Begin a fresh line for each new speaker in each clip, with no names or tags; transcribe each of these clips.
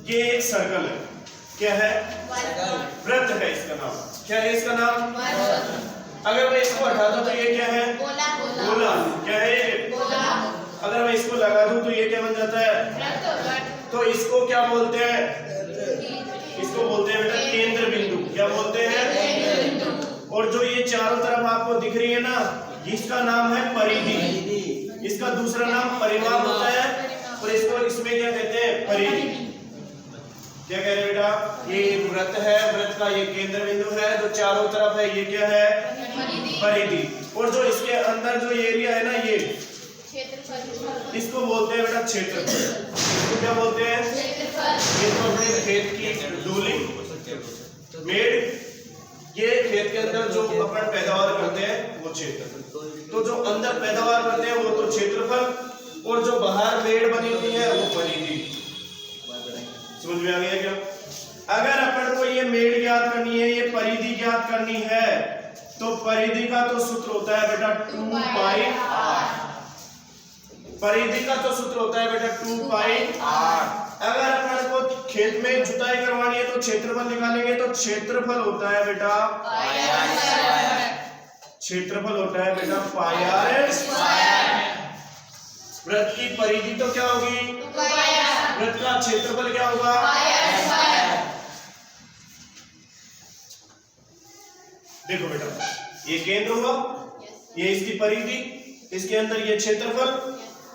ये एक सर्कल है, क्या है? वृत्त है इसका नाम। क्या है इसका नाम? अगर मैं इसको हटा दूं तो ये क्या है? गोला। क्या है ये? अगर मैं इसको लगा दूं तो ये क्या बन जाता है? तो इसको क्या बोलते हैं? इसको बोलते हैं बेटा केंद्र बिंदु। क्या बोलते हैं? और जो ये चारों तरफ आपको दिख रही है ना, इसका नाम है परिधि। इसका दूसरा नाम परिमाप होता है और इसको इसमें क्या कहते हैं? परिधि। क्या कह रहे हैं बेटा? ये वृत्त है, वृत्त का ये केंद्र बिंदु है, जो चारों तरफ है ये क्या है? परिधि। और जो इसके अंदर जो एरिया है ना, ये इसको बोलते हैं बेटा क्षेत्रफल। इसको क्या बोलते हैं? ये तो अपने खेत की डोली मेड़, ये खेत के अंदर जो अपन पैदावार करते हैं वो क्षेत्रफल। तो जो अंदर पैदावार करते हैं वो तो क्षेत्रफल, और जो बाहर मेड़ बनी हुई है वो परिधि। समझ में आ गया क्या? अगर अपन को ये मेड़ ज्ञात करनी है, ये परिधि ज्ञात करनी है, तो परिधि का तो सूत्र होता है बेटा 2 पाई r। परिधि का तो सूत्र होता है बेटा 2 पाई r। अगर अपन को खेत में जुताई करवानी है तो क्षेत्रफल निकालेंगे, तो क्षेत्रफल होता है बेटा क्षेत्रफल होता है बेटा पाई r। वृत्त की परिधि तो क्या होगी? वृत्त का क्षेत्रफल क्या होगा? देखो बेटा, ये केंद्र हुआ, ये इसकी परिधि, इसके अंदर ये क्षेत्रफल।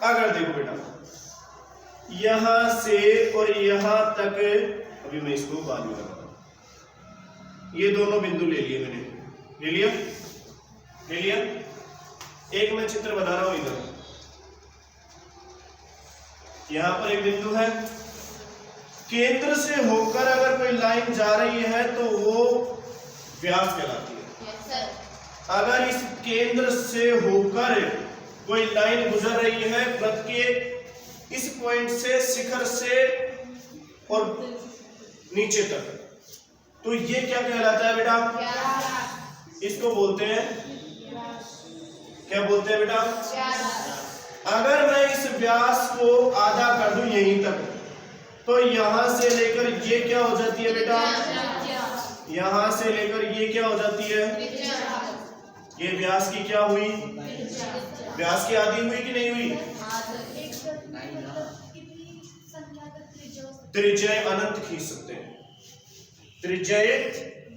अगर देखो बेटा, यहां से और यहां तक, अभी मैं इसको बाद में करता हूं। ये दोनों बिंदु ले लिए मैंने, ले लिया। एक मैं चित्र बना रहा हूं इधर, यहां पर एक बिंदु है, केंद्र से होकर अगर कोई लाइन जा रही है तो वो व्यास कहलाती है। अगर इस केंद्र से होकर कोई लाइन गुजर रही है वृत्त के इस पॉइंट से, शिखर से और नीचे तक, तो ये क्या कहलाता है बेटा? इसको बोलते हैं, क्या बोलते हैं बेटा? अगर मैं इस व्यास को आधा कर दूं यहीं तक, तो यहां से लेकर ये क्या हो जाती है बेटा? यहां से लेकर ये क्या हो जाती है? ये व्यास की क्या हुई? व्यास की आधी हुई कि नहीं हुई? त्रिज्या अनंत खींच सकते हैं, त्रिज्या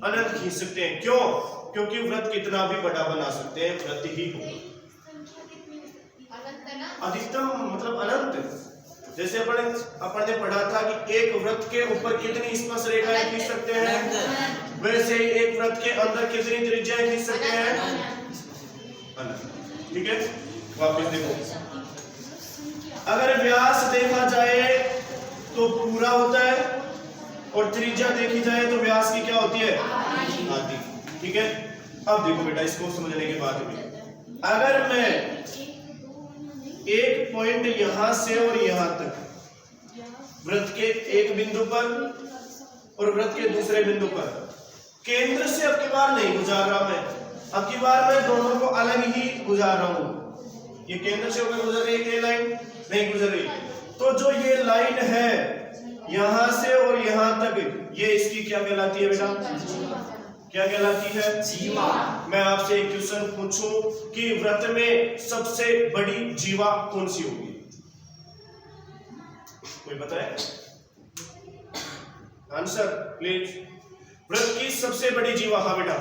अनंत खींच सकते हैं। क्यों? क्योंकि वृत्त कितना भी बड़ा बना सकते हैं, वृत्त ही होगा। अधिकतम मतलब अनंत। जैसे अपन ने पढ़ा था कि एक वृत्त के ऊपर कितनी स्पर्श रेखाएं खींच सकते हैं, वैसे ही एक वृत्त के अंदर कितनी त्रिज्याएं खींच सकते हैं? अनंत। ठीक है, वापस देखो, अगर व्यास देखा जाए तो पूरा होता है और त्रिज्या देखी जाए तो व्यास की क्या होती है? आधी। ठीक है, अब देखो बेटा, इसको समझने के बाद में अगर मैं एक पॉइंट यहां से और यहां तक, वृत्त के एक बिंदु पर और वृत्त के दूसरे बिंदु पर, केंद्र से अब की बार नहीं गुजार रहा मैं, अब की बार मैं दोनों को अलग ही गुजार रहा हूं। ये केंद्र से होकर गुजर रही है, ये लाइन नहीं गुजर रही, तो जो ये लाइन है यहां से और यहां तक, ये इसकी क्या कहलाती है बेटा? क्या कहलाती है? जीवा। मैं आपसे एक क्वेश्चन पूछूं कि वृत्त में सबसे बड़ी जीवा कौन सी होगी? कोई बताए? Answer please. वृत्त की सबसे बड़ी जीवा? हाँ बेटा,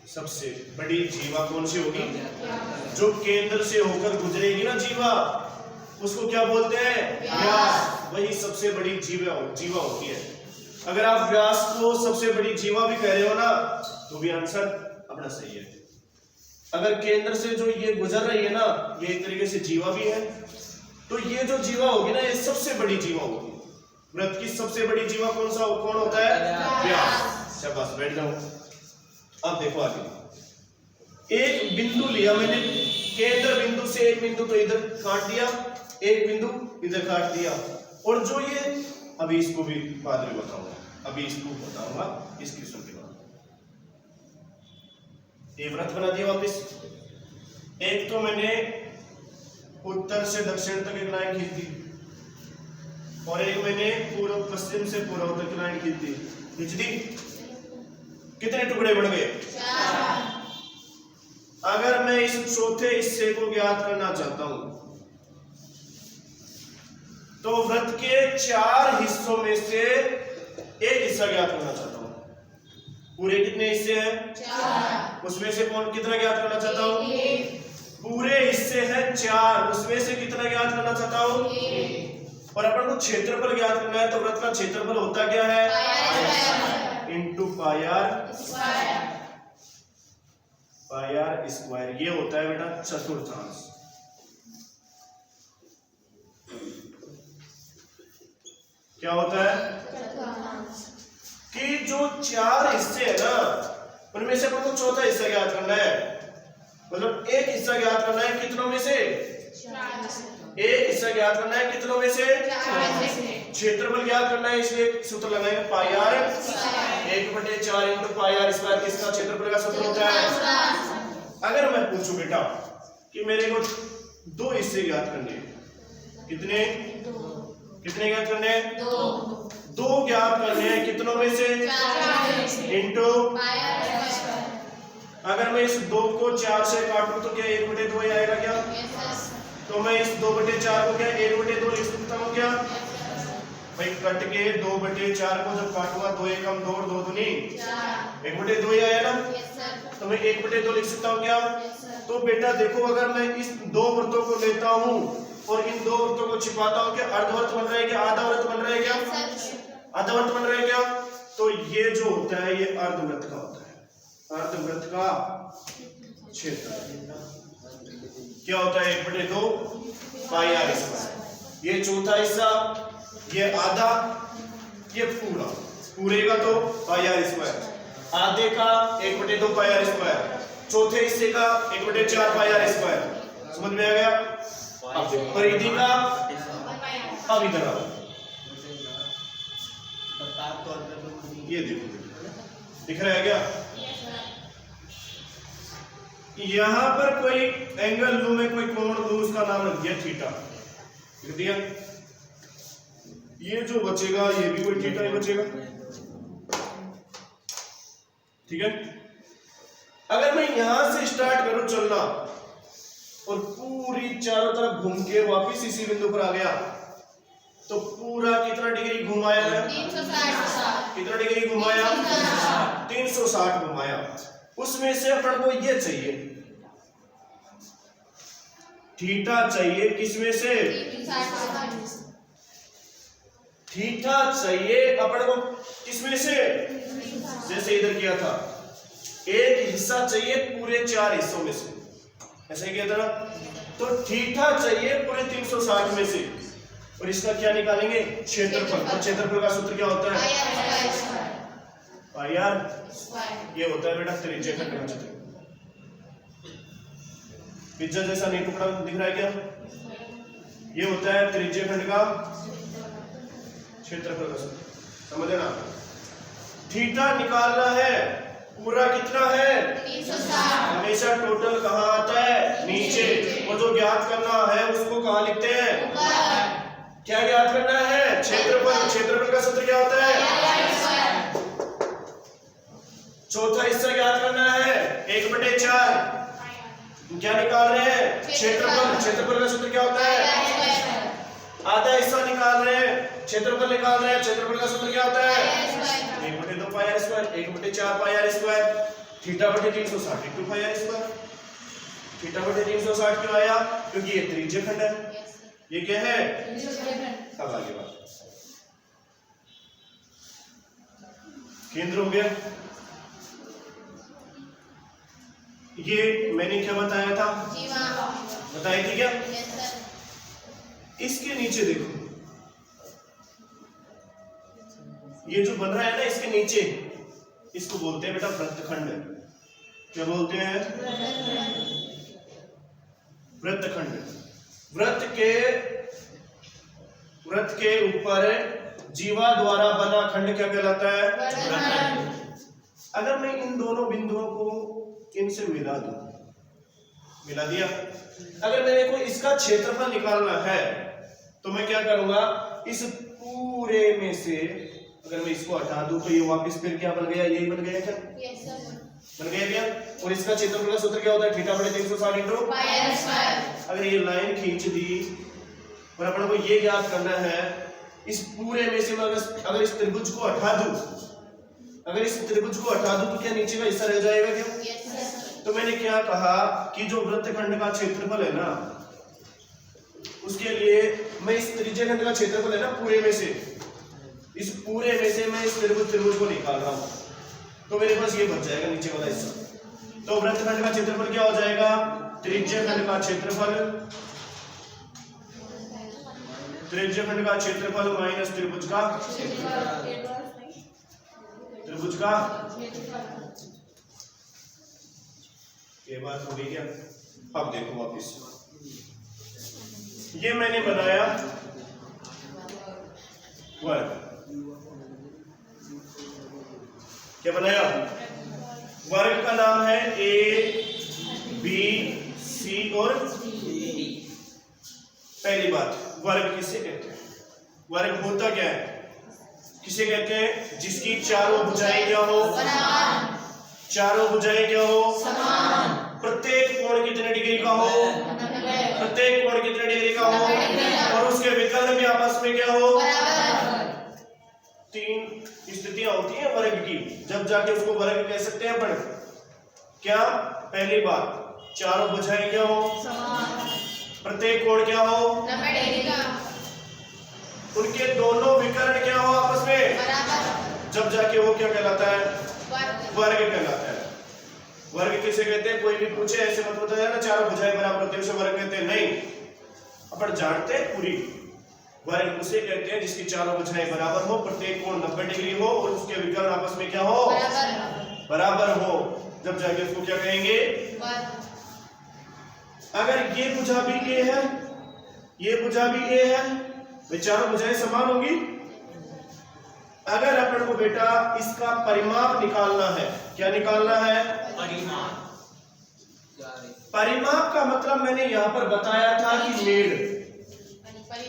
सबसे बड़ी जीवा कौन सी होगी? जो केंद्र से होकर गुजरेगी ना जीवा, उसको क्या बोलते हैं? व्यास। वही सबसे बड़ी जीवा होती है। अगर आप व्यास को सबसे बड़ी जीवा भी कह रहे हो ना, तो भी आंसर अपना सही है। अगर केंद्र से जो ये गुजर रही है ना, ये एक तरीके से जीवा भी है, तो ये जो जीवा होगी ना, ये सबसे बड़ी जीवा होगी। वृत्त की सबसे बड़ी जीवा कौन होता है? व्यास। शाबाश, बैठ जाओ। अब देखो आगे, एक बिंदु लिया मैंने, केंद्र बिंदु से एक बिंदु तो इधर काट दिया, एक बिंदु इधर काट दिया, और जो ये, अभी इसको भी बाद में बताऊंगा, अभी इसको बताऊंगा इस क्वेश्चन के बाद। ये वृत्त बना दिया वापस। एक तो मैंने उत्तर से दक्षिण तक एक लाइन खींच दी, और एक मैंने पूर्व पश्चिम से पूर्व तक लाइन खींच दी। कितने टुकड़े बन गए? 4। अगर मैं इस चौथे हिस्से को ज्ञात करना चाहता हूं तो वृत्त के 4 हिस्सों में से एक हिस्सा ज्ञात करना चाहता हूं। पूरे कितने हिस्से हैं? 4। उसमें से कौन कितना ज्ञात करना चाहता हूं? 1। पूरे हिस्से हैं 4, उसमें से कितना ज्ञात करना चाहता हूं? 1। और अपन को क्षेत्रफल ज्ञात करना है तो वृत्त का क्षेत्रफल होता क्या है? Into pi r square. ये होता है बेटा चतुर्थांश। क्या होता है? कि जो 4 हिस्से है ना उनमें से अपन को चौथा हिस्सा ज्ञात करना है। मतलब एक हिस्सा ज्ञात करना है कितनों में से? 4। एक हिस्सा ज्ञात करना है कितनों में से? 4। क्षेत्रफल ज्ञात करना है इसलिए सूत्र लगाएंगे pi r 1/4 into pi r square. किसका क्षेत्रफल का सूत्र होता है? अगर मैं पूछूं बेटा कि मेरे को 2 हिस्से ज्ञात करने हैं, कितने ज्ञात करने हैं? 2 ज्ञात करने हैं कितनों में से? 4 इंटू। अगर मैं इस 2 को 4 से काटूं तो क्या 1/2 आएगा क्या? तो मैं इस 2/4 को क्या 1/2 लिख सकता हूँ क्या? भाई कट के 2/4 को जब काटूंगा 2 एकम 2 और 2 दूनी 1/2 ही आया ना। तो मैं 1/2 लिख सकता हूँ क्या? तो बेटा देखो अगर मैं इस 2 वृत्तों को लेता हूँ और इन 2 वृत्तों को छिपाता हूँ क्या अर्धवृत्त बन रहा है क्या? आधा वृत्त बन रहा है क्या? आधा वृत्त बन रहा है क्या? तो ये जो होता है ये अर्धवृत्त का होता है। अर्धवृत्त का क्षेत्र क्या होता है? 1/2 पाई आर स्क्वायर। ये चौथा हिस्सा, ये आधा, ये पूरा। पूरे का तो पाई आर स्क्वायर, आधे का 1/2 पाई आर स्क्वायर, चौथे हिस्से का 1/4 पाई आर स्क्वायर। समझ में आ गया? परिधि का अब इधर आओ, ये देखो दिख रहा है क्या? यहां पर कोई एंगल लू, में कोई कोण लू, उसका नाम रख दिया थीटा। लिख दिया। ये जो बचेगा ये भी कोई थीटा ही बचेगा। ठीक है। अगर मैं यहां से स्टार्ट करूं चलना और पूरी चारों तरफ घूम के वापिस इसी बिंदु पर आ गया तो पूरा कितना डिग्री घुमाया है? 360। कितना डिग्री घुमाया? 360 घुमाया। उसमें से अपन को ये चाहिए, थीटा चाहिए। किसमें से? थीटा चाहिए अपन को किसमें से? जैसे इधर किया था, एक हिस्सा चाहिए पूरे 4 हिस्सों में से, ऐसा ही किया था ना। तो थीटा चाहिए पूरे 360 में से। और इसका क्या निकालेंगे? क्षेत्रफल। और क्षेत्रफल का सूत्र क्या होता है? पाई आर। ये होता है बेटा त्रिज्यखंड का क्षेत्र। पिज्जा जैसा नहीं टुकड़ा दिख रहा है क्या? ये होता है त्रिज्यखंड का क्षेत्रफल का सूत्र। समझ ना? थीटा निकालना है, पूरा कितना है? 360। हमेशा टोटल कहाँ आता है? नीचे। और जो ज्ञात करना है उसको कहाँ लिखते हैं? क्या ज्ञात करना है? क्षेत्रफल। क्षेत्रफल का सूत्र क्या होता है? चौथा हिस्सा ज्ञात करना है 1/4। क्या निकाल रहे हैं? क्षेत्रफल। क्षेत्रफल का सूत्र क्या होता है? आधा हिस्सा निकाल रहे हैं, क्षेत्रफल निकाल रहे हैं। क्षेत्रफल का सूत्र क्या होता है? 1/2 pi r square, 1/4 pi r square. Theta बटे 360 into pi r square. Theta बटे 360 क्यों आया? क्योंकि ये त्रिज्यखंड है। ये क्या है? अब आगे बात, केंद्र हो गया। ये मैंने क्या बताया था? बताई थी क्या? इसके नीचे देखो, ये जो बन रहा है ना इसके नीचे, इसको बोलते हैं बेटा वृत्तखंड। क्या बोलते हैं? वृत्तखंड। वृत्त के ऊपर जीवा द्वारा बना खंड क्या कहलाता है? वृत्तखंड। अगर मैं इन दोनों बिंदुओं को इनसे मिला दूं, मिला दिया। अगर मेरे को इसका क्षेत्रफल निकालना है तो मैं क्या करूंगा? इस पूरे में से अगर मैं इसको हटा दूं तो ये वापस फिर क्या बन गया, यही बन गया क्या? बन गया क्या? और इसका क्षेत्रफल का सूत्र क्या होता है? थीटा बटे 360 इंटू पाई आर स्क्वायर। अगर ये लाइन खींच दी और अपन को ये ज्ञात करना है इस पूरे में से मैं अगर इस त्रिभुज को हटा दूं, अगर इस त्रिभुज को हटा दूं तो क्या नीचे का हिस्सा रह जाएगा क्या? तो मैंने क्या कहा कि जो वृत्तखंड का क्षेत्रफल है ना, उसके लिए मैं इस त्रिज्यखंड का क्षेत्रफल है ना पूरे में से, इस पूरे में से मैं इस त्रिभुज को निकाल रहा हूं, तो मेरे पास ये बच जाएगा नीचे वाला हिस्सा। तो वृत्तखंड का क्षेत्रफल क्या हो जाएगा? त्रिज्यखंड का क्षेत्रफल, त्रिज्यखंड का क्षेत्रफल माइनस त्रिभुज का ये बात हो गई क्या? अब देखो वापिस, ये मैंने बनाया वर्ग, क्या बनाया? वर्ग का नाम है ए बी सी और डी। पहली बात, वर्ग किसे कहते हैं? वर्ग होता क्या है? किसे कहते हैं? जिसकी चारों भुजाएं क्या हो? समान। चारों भुजाएं क्या हो? समान। प्रत्येक कोण कितने डिग्री का हो? प्रत्येक कोण कितने डिग्री का हो? और उसके विकर्ण भी आपस में क्या हो? तीन स्थितियां होती हैं वर्ग की, जब जाके उसको वर्ग कह सकते हैं अपन। क्या? पहली बात, चारों भुजाएं क्या हो? समान। प्रत्येक कोण क्या हो? 90 डिग्री का। उनके दोनों विकर्ण क्या हो आपस में? बराबर। जब जाके वो क्या कहलाता है? वर्ग कहलाता है। वर्ग किसे कहते हैं? कोई भी पूछे ऐसे मत बताया ना चारों भुजाएं बराबर होते हैं उसे वर्ग कहते हैं, नहीं, अपन जानते हैं पूरी। वर्ग उसे कहते हैं जिसकी चारों भुजाएं बराबर हो, प्रत्येक कोण 90 डिग्री हो और उसके विकर्ण आपस में क्या हो? बराबर हो, जब जाके उसको क्या कहेंगे? अगर ये भुजा भी ए है, ये भुजा भी ए है, वे चारों भुजाएं समान होगी। अगर अपन को बेटा इसका परिमाप निकालना है, क्या निकालना है? परिमाप। परिमाप का मतलब मैंने यहां पर बताया था कि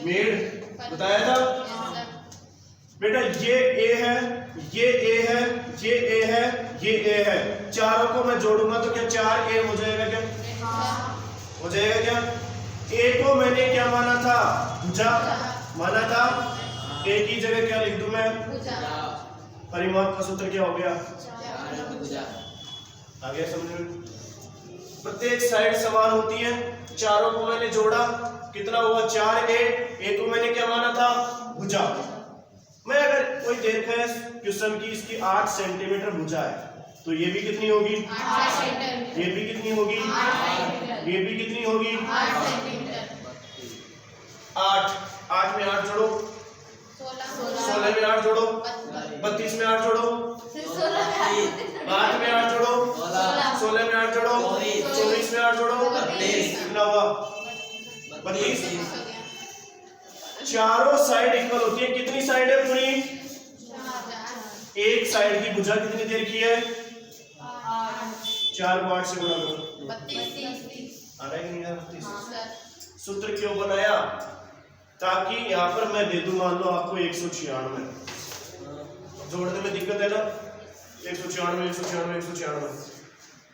मेड़ बताया था बेटा। ये ए है, ये ए है, ये ए है, ये ए है, चारों को मैं जोड़ूंगा तो क्या 4 ए हो जाएगा? क्या हो जाएगा? क्या ए को मैंने क्या माना था? भुजा माना था। ए की जगह क्या लिख दूं मैं? परिमाप का सूत्र क्या हो गया? आ गया समझ में? प्रत्येक साइड समान होती है, चारों को मैंने जोड़ा, कितना हुआ? 4 ए को मैंने क्या माना था? भुजा। मैं अगर कोई देखा है क्वेश्चन की इसकी 8 सेंटीमीटर भुजा है, तो ये भी कितनी होगी? 8 सेंटीमीटर। ये भी कितनी होगी? 8 सेंटीमीटर। ये भी कितनी होगी? 8 सेंटीमीटर। 8 में 8 जोड़ो, 16 में 8 जोड़ो, 32 में 8 जोड़ो, 8 में 8 जोड़ो, 16 में 8 जोड़ो, 24 में 8 जोड़ो, कितना हुआ? 32। चारों साइड इक्वल होती है। कितनी साइड है पूरी? एक साइड की भुजा कितनी देर की है? 4 को 8 से गुणा करो, 32। आ रहा है कि नहीं आ रहा? 32। सूत्र क्यों बनाया? ताकि यहाँ पर मैं दे दूं, मान लो आपको 196, जोड़ने में दिक्कत है ना, 196, 196, 196।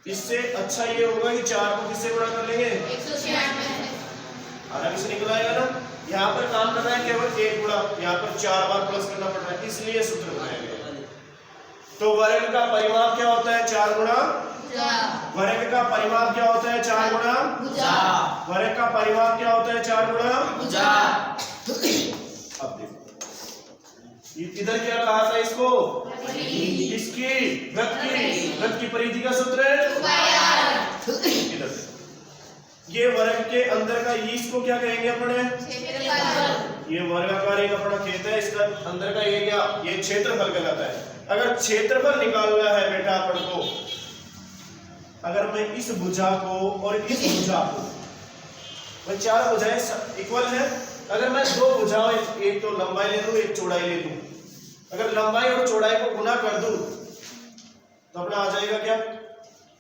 इससे अच्छा ये होगा कि 4 को किससे गुणा कर लेंगे? 196। आधा किसे निकल आएगा ना। यहाँ पर काम करना है केवल 1 गुणा, यहाँ पर 4 बार प्लस करना पड़ रहा है, इसलिए सूत्र बनाया गया। तो वर्ग का परिमाप क्या होता है? 4 गुणा भुजा। वर्ग का परिमाप क्या होता है? 4 गुणा भुजा। वर्ग का परिमाप क्या होता है? 4 गुणा भुजा। अब देखो इधर क्या कहा था इसको? इसकी वृत्त की परिधि का सूत्र इधर। ये वर्ग के अंदर का इसको क्या कहेंगे अपने? ये वर्गाकार एक अपना खेत है, इसका अंदर का ये क्या? ये क्षेत्रफल कहलाता है। अगर क्षेत्रफल निकालना है बेटा अपन को, अगर मैं इस भुजा को और इस भुजा को, मैं 4 भुजाएं इक्वल है, अगर मैं 2 भुजाओं, एक तो लंबाई ले लूं, एक चौड़ाई ले लूं, अगर लंबाई और चौड़ाई को गुना कर दूं तो अपना आ जाएगा क्या?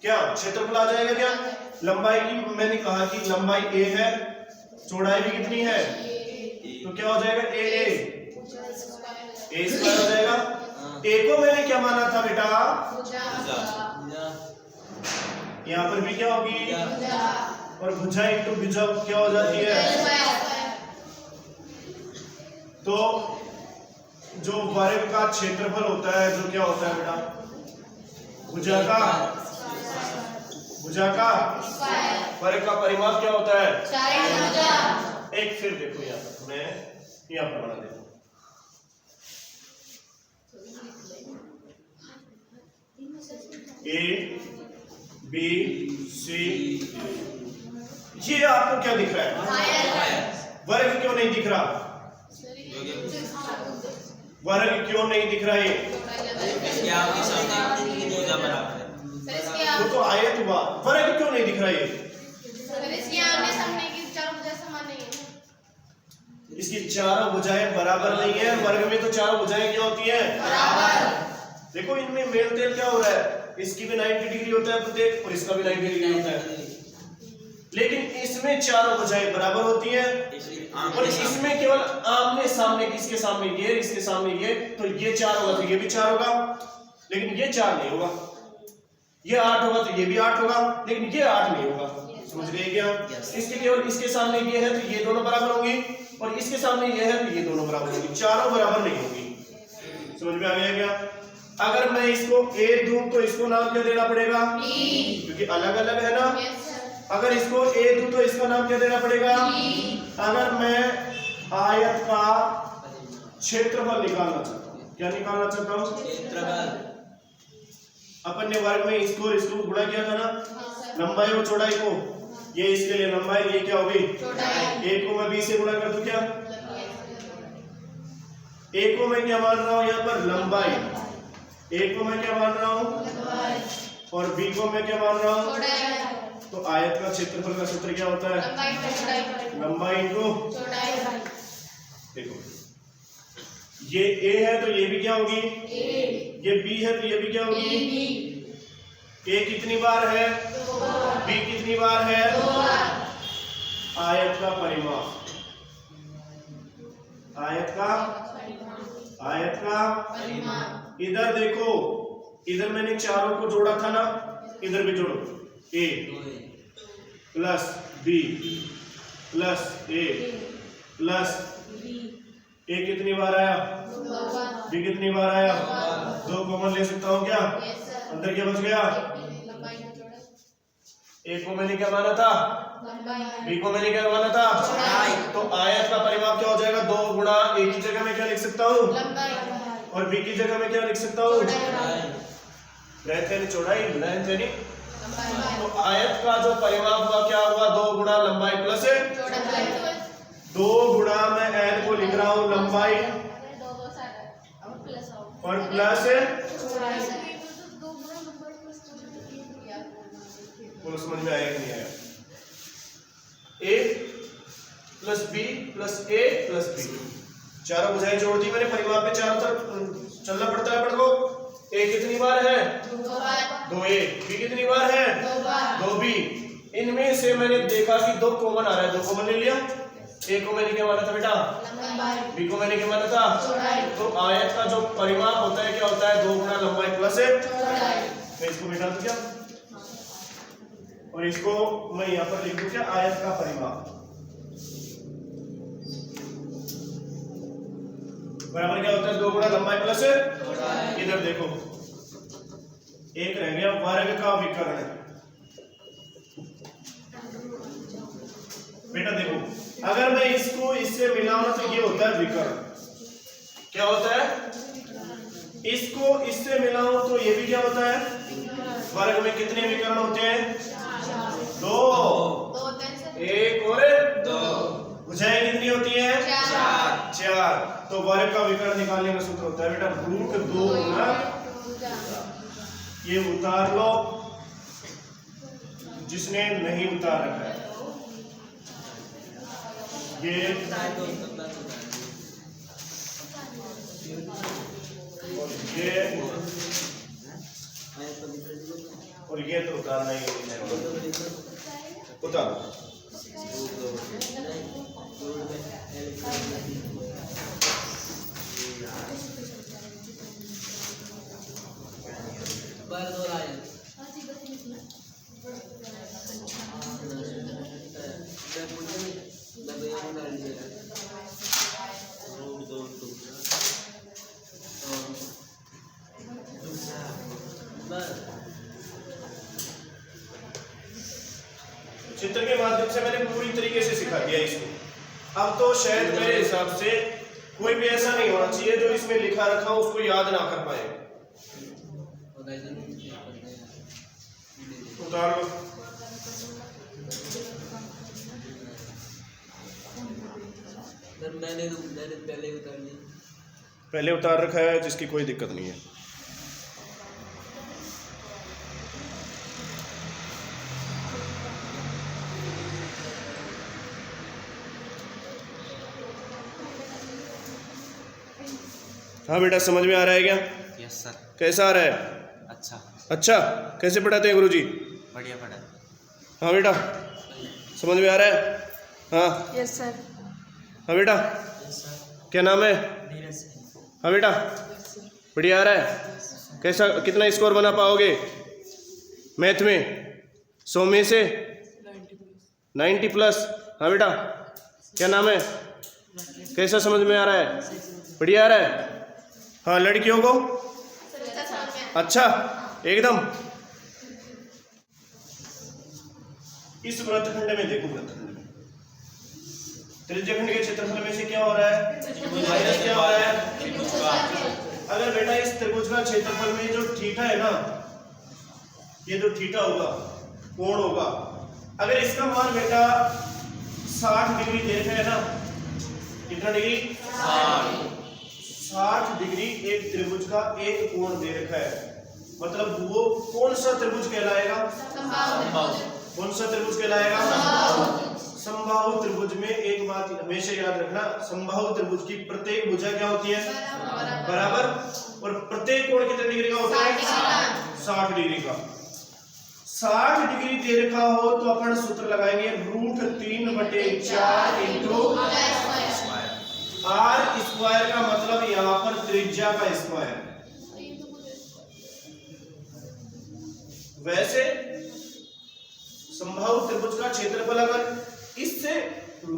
क्या क्षेत्रफल आ जाएगा? क्या लंबाई की मैंने कहा कि लंबाई a है, चौड़ाई भी कितनी है, तो क्या हो जाएगा? a ए स्क्वायर हो जाएगा। ए को मैंने क्या माना था बेटा? यहाँ पर भी क्या होगी? और भुजा इंटू भुजा क्या हो जाती है? तो जो वर्ग का क्षेत्रफल होता है जो क्या होता है बेटा? भुजा का वर्ग का परिमाप क्या होता है? एक फिर देखो यहाँ पर मैं यहाँ पर बना देता हूँ। ए बी सी, ये आपको क्या दिख रहा है? वर्ग क्यों नहीं दिख रहा? वर्ग क्यों नहीं दिख रहा है? तो आयत हुआ, वर्ग क्यों नहीं दिख रहा है? इसकी चारों भुजाएं बराबर नहीं है। वर्ग में तो चारों भुजाएं क्या होती हैं? बराबर। देखो इनमें मेल तेल क्या हो रहा है? इसकी भी 90 डिग्री होता है प्रत्येक और इसका भी 90 डिग्री होता है, लेकिन इसमें चारों भुजाएं बराबर होती हैं और इसमें केवल आमने सामने, इसके सामने ये, इसके सामने ये, तो ये 4 होगा तो ये भी 4 होगा, लेकिन ये 4 नहीं होगा। ये 8 होगा तो ये भी 8 होगा, लेकिन ये 8 नहीं होगा। समझ गए क्या? इसके केवल इसके सामने ये है तो ये दोनों बराबर होंगी और इसके सामने ये है तो ये दोनों बराबर होंगी, चारों बराबर नहीं होंगी। समझ में आ गया क्या? अगर मैं इसको ए दूं तो इसको नाम क्या देना पड़ेगा? क्योंकि अलग अलग है ना। अगर इसको ए दूं तो इसका नाम क्या देना पड़ेगा? अगर मैं आयत का क्षेत्रफल निकालना चाहता हूं, क्या निकालना चाहता हूं? क्षेत्रफल। अपन ने वर्ग में इसको गुणा किया था ना, लंबाई और चौड़ाई को। ये इसके लिए लंबाई, ये क्या होगी? चौड़ाई। ए को मैं बी से गुणा कर दूं क्या? ए को मैं क्या मान रहा हूं यहाँ पर? लंबाई। ए को मैं क्या मान रहा हूं? और बी को मैं क्या मान रहा हूं? तो आयत का क्षेत्रफल का सूत्र क्या होता है? लंबाई इंटू चौड़ाई। देखो ये ए है तो ये भी क्या होगी? ये बी है तो ये भी क्या होगी? ए कितनी बार है? बी कितनी बार है? आयत का परिमाप, आयत का इधर देखो, इधर मैंने चारों को जोड़ा था ना, इधर भी जोड़ो। ए प्लस बी प्लस ए प्लस ए कितनी बार आया? बी कितनी बार आया? 2 कॉमन ले सकता हूँ क्या? अंदर क्या बच गया? ए को मैंने क्या माना था? बी को मैंने क्या माना था? तो आयत का परिमाप क्या हो जाएगा? 2 गुणा ए की जगह में क्या लिख सकता हूँ? और बी की जगह में क्या लिख सकता हूँ? चौड़ाई। तो आयत का जो परिमाप हुआ क्या हुआ? 2 गुणा लंबाई प्लस 2 गुणा मैं एन को लिख रहा हूँ लंबाई और प्लस समझ में आया कि नहीं आया? ए प्लस बी प्लस ए प्लस बी, चारों भुजाएं जोड़ दी मैंने। परिमाप में चारों तरफ चलना पड़ता है अपन को। ए कितनी बार है? 2 ए। बी कितनी बार है? 2 बी। इनमें से मैंने देखा कि 2 कॉमन आ रहा है, 2 कॉमन ले लिया। ए को मैंने क्या माना था बेटा? बी को मैंने क्या माना था? तो आयत का जो परिमाप होता है क्या होता है? 2 गुणा लंबाई प्लस मैं इसको मिटा दूं क्या? और इसको मैं यहाँ पर लिख दूं क्या? आयत का परिमाप बराबर क्या होता है? 2 गुणा लंबाई प्लस इधर देखो एक रह गया वर्ग का विकर्ण। बेटा देखो, अगर मैं इसको इससे मिलाऊं तो ये होता है विकर्ण। क्या होता है? इसको इससे मिलाऊं तो ये भी क्या होता है? वर्ग में कितने विकर्ण होते हैं? 2। 1 और 2। भुजाएं कितनी होती हैं? 4। तो वर्ग का विकर्ण निकालने का सूत्र होता है बेटा √2 गुना, ये उतार लो जिसने नहीं उतार रखा है, ये और ये तो उतारना ही है, उतारो। चित्र के माध्यम से मैंने पूरी तरीके से सिखा दिया इसको। अब तो शायद मेरे हिसाब से कोई भी ऐसा नहीं होना चाहिए जो इसमें लिखा रखा हो उसको याद ना कर पाए। उतार लो।
मैंने
पहले उतार रखा है, जिसकी कोई दिक्कत नहीं है। हाँ बेटा, समझ में आ रहा है क्या?
Yes sir.
कैसा आ रहा है?
अच्छा।
अच्छा, कैसे पढ़ाते हैं गुरुजी?
बढ़िया पढ़ा।
हाँ बेटा, समझ में आ रहा है? हाँ
यस सर।
हाँ बेटा,
यस सर।
क्या नाम है?
नीरज।
हाँ बेटा, बढ़िया आ रहा है? कैसा, कितना स्कोर बना पाओगे मैथ में? 100 में से 90 प्लस। हाँ बेटा, क्या नाम है? कैसा समझ में आ रहा है? बढ़िया आ रहा है? हाँ, लड़कियों को अच्छा एकदम। इस वृत्तखंड में देखो, वृत्तखंड में त्रिज्यखंड के क्षेत्रफल में से क्या हो रहा है? माइनस क्या हो रहा है? अगर बेटा इस त्रिभुज का क्षेत्रफल में जो थीटा है ना, ये जो थीटा होगा, कोण होगा, अगर इसका मान बेटा 60 डिग्री दे रखा है ना, कितना डिग्री? 60 डिग्री एक त्रिभुज का एक कोण दे रखा है, मतलब वो कौन सा त्रिभुज कहलाएगा? कौन सा त्रिभुज कहलाएगा? समबाहु त्रिभुज में एक बात हमेशा याद रखना, समबाहु त्रिभुज की प्रत्येक भुजा क्या होती है? बराबर। और प्रत्येक कोण कितने डिग्री का होता है? 60 डिग्री का। 60 डिग्री दे रखा हो तो अपन सूत्र लगाएंगे √3/4 इंटू आर स्क्वायर, का मतलब यहां पर त्रिज्या का स्क्वायर। वैसे समबाहु त्रिभुज का क्षेत्रफल अगर इससे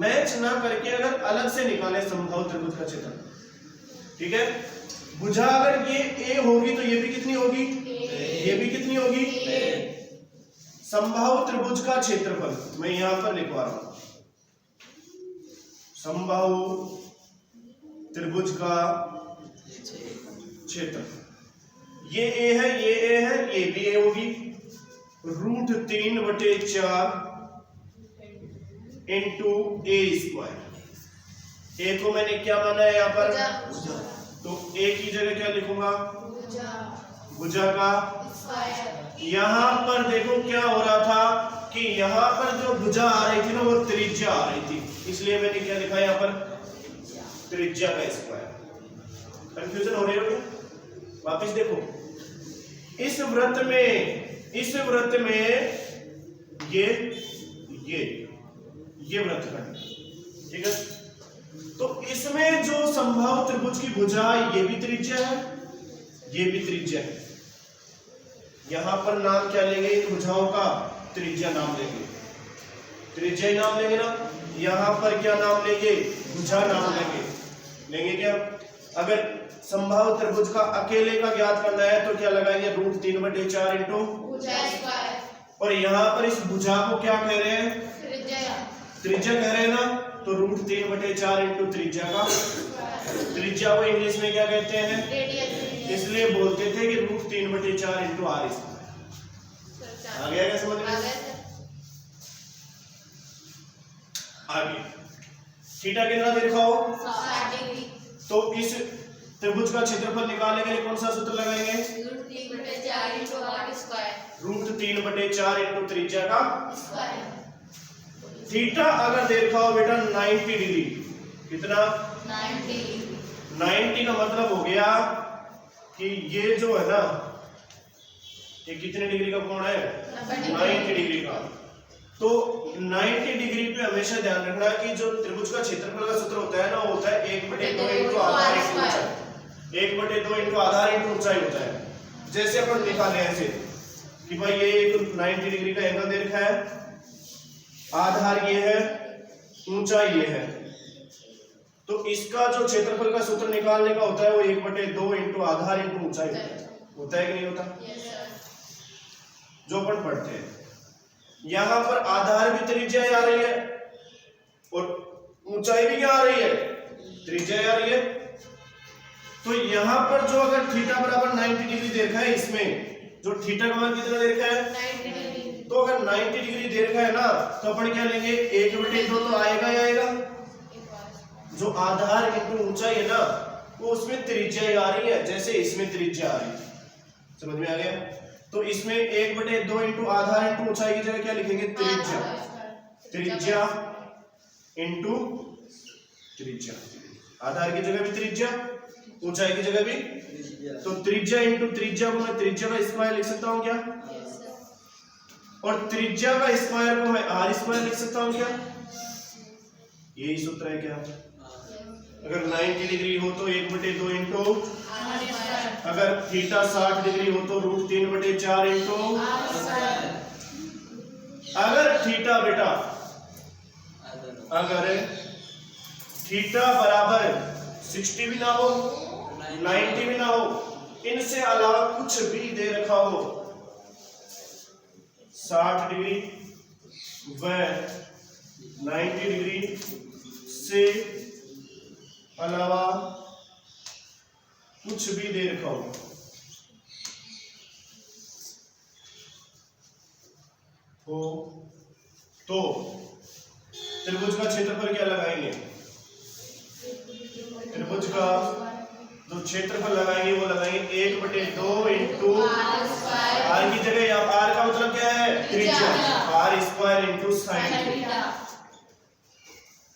मैच ना करके अगर अलग से निकाले समबाहु त्रिभुज का क्षेत्रफल, ठीक है, भुजा अगर ये ए होगी तो ये भी कितनी होगी? ये भी कितनी होगी? समबाहु त्रिभुज का क्षेत्रफल मैं यहां पर लिखवा रहा हूं, समबाहु त्रिभुज का क्षेत्रफल, ये ए है, ये ए है, ये भी ए होगी, √3/4 इंटू ए स्क्वायर। ए को मैंने क्या माना है यहां पर? तो ए की जगह क्या लिखूंगा? भुजा का स्क्वायर। यहां पर देखो क्या हो रहा था कि यहां पर जो भुजा आ रही थी ना, वो त्रिज्या आ रही थी, इसलिए मैंने क्या लिखा यहां पर? त्रिज्या का स्क्वायर। कंफ्यूजन हो रही होगी? वापस देखो, इस वृत्त में ये वृत्तखंड, ठीक है, तो इसमें जो समबाहु त्रिभुज की भुजा, ये भी त्रिज्या है, ये भी त्रिज्या है। यहां पर नाम क्या लेंगे इन भुजाओं का? त्रिज्या नाम लेंगे, त्रिज्या नाम लेंगे ना। यहां पर क्या नाम लेंगे? भुजा नाम लेंगे क्या? अगर समबाहु त्रिभुज का अकेले का ज्ञात करना है तो क्या लगाएंगे? √3/4 इंटू भुजा स्क्वायर। और यहाँ पर इस भुजा को क्या कह रहे हैं? त्रिज्या कह रहे हैं ना, तो √3/4 इंटू त्रिज्या का, त्रिज्या को इंग्लिश में क्या कहते हैं? इसलिए बोलते थे कि √3/4 इंटू आर स्क्वायर। आ गया क्या समझ में? आगे थीटा कितना दे रखा हो? 60 डिग्री। तो इस त्रिभुज का क्षेत्रफल निकालने के लिए कौन सा सूत्र लगाएंगे? √3/4 इंटू आर स्क्वायर, √3/4 इंटू त्रिज्या का स्क्वायर। थीटा अगर देखा हो बेटा 90 डिग्री, कितना? 90 का मतलब हो गया कि ये जो है ना, ये कितने डिग्री का कोण है? 90 डिग्री का। तो 90 डिग्री पे हमेशा ध्यान रखना कि जो त्रिभुज का क्षेत्रफल का सूत्र होता है ना, वो होता है 1/2 इंटू आधार इंटू ऊंचाई, 1/2 इंटू आधार इंटू ऊंचाई होता है। जैसे अपन निकाले ऐसे कि भाई ये एक 90 डिग्री का एंगल दे रखा है, आधार ये है, ऊंचाई ये है, तो इसका जो क्षेत्रफल का सूत्र निकालने का होता है वो 1/2 इंटू आधार इंटू ऊंचाई होता है कि नहीं होता? जो अपन पढ़ते हैं। यहां पर आधार भी त्रिज्या आ रही है और ऊंचाई भी क्या आ रही है, त्रिज्या आ रही है। तो यहां पर जो अगर थीटा बराबर 90 डिग्री दे रखा है, इसमें जो थीटा का मान कितना दे रखा है
90 डिग्री।
तो अगर 90 डिग्री दे रखा है ना, तो अपन क्या लेंगे 1/2 तो आएगा ही आएगा। जो आधार इंटू ऊंचाई है ना, वो उसमें त्रिज्या आ रही है, जैसे इसमें त्रिज्या आ रही है। समझ में आ गया? तो इसमें 1/2 इंटू आधार इंटू ऊंचाई की जगह क्या लिखेंगे, त्रिज्या। त्रिज्या इंटू त्रिज्या, आधार की जगह भी त्रिज्या, ऊंचाई की जगह भी। तो त्रिज्या इंटू त्रिज्या को मैं त्रिज्या का स्क्वायर लिख सकता हूं क्या, और त्रिज्या का स्क्वायर को मैं आर स्क्वायर लिख सकता हूं क्या? यही सूत्र है क्या? अगर 90 डिग्री हो तो 1/2 इंटू, अगर थीटा 60 डिग्री हो तो √3/4 इंटू, अगर थीटा बेटा, अगर थीटा बराबर 60 भी ना हो 90 भी ना हो, इनसे अलावा कुछ भी दे रखा हो 60 डिग्री व 90 डिग्री से अलावा कुछ भी दे रखा हो तो त्रिभुज का क्षेत्रफल क्या लगाएंगे, त्रिभुज का जो क्षेत्रफल लगाएंगे वो लगाएंगे 1/2 इंटू आर की जगह, यहाँ आर का मतलब क्या है, त्रिज्या, r square into sine theta.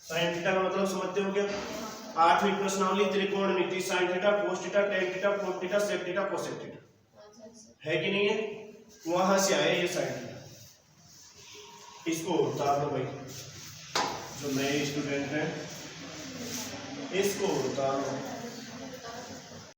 Sine theta का मतलब समझते हो क्या? 8वीं प्रश्नावली त्रिकोणमिति, sine theta, cos theta, tan theta, cot theta, sec theta, cosec theta, है कि नहीं है? वहां से आए ये साइन थीटा। इसको उतार दो भाई, जो नए स्टूडेंट हैं इसको उतार दो।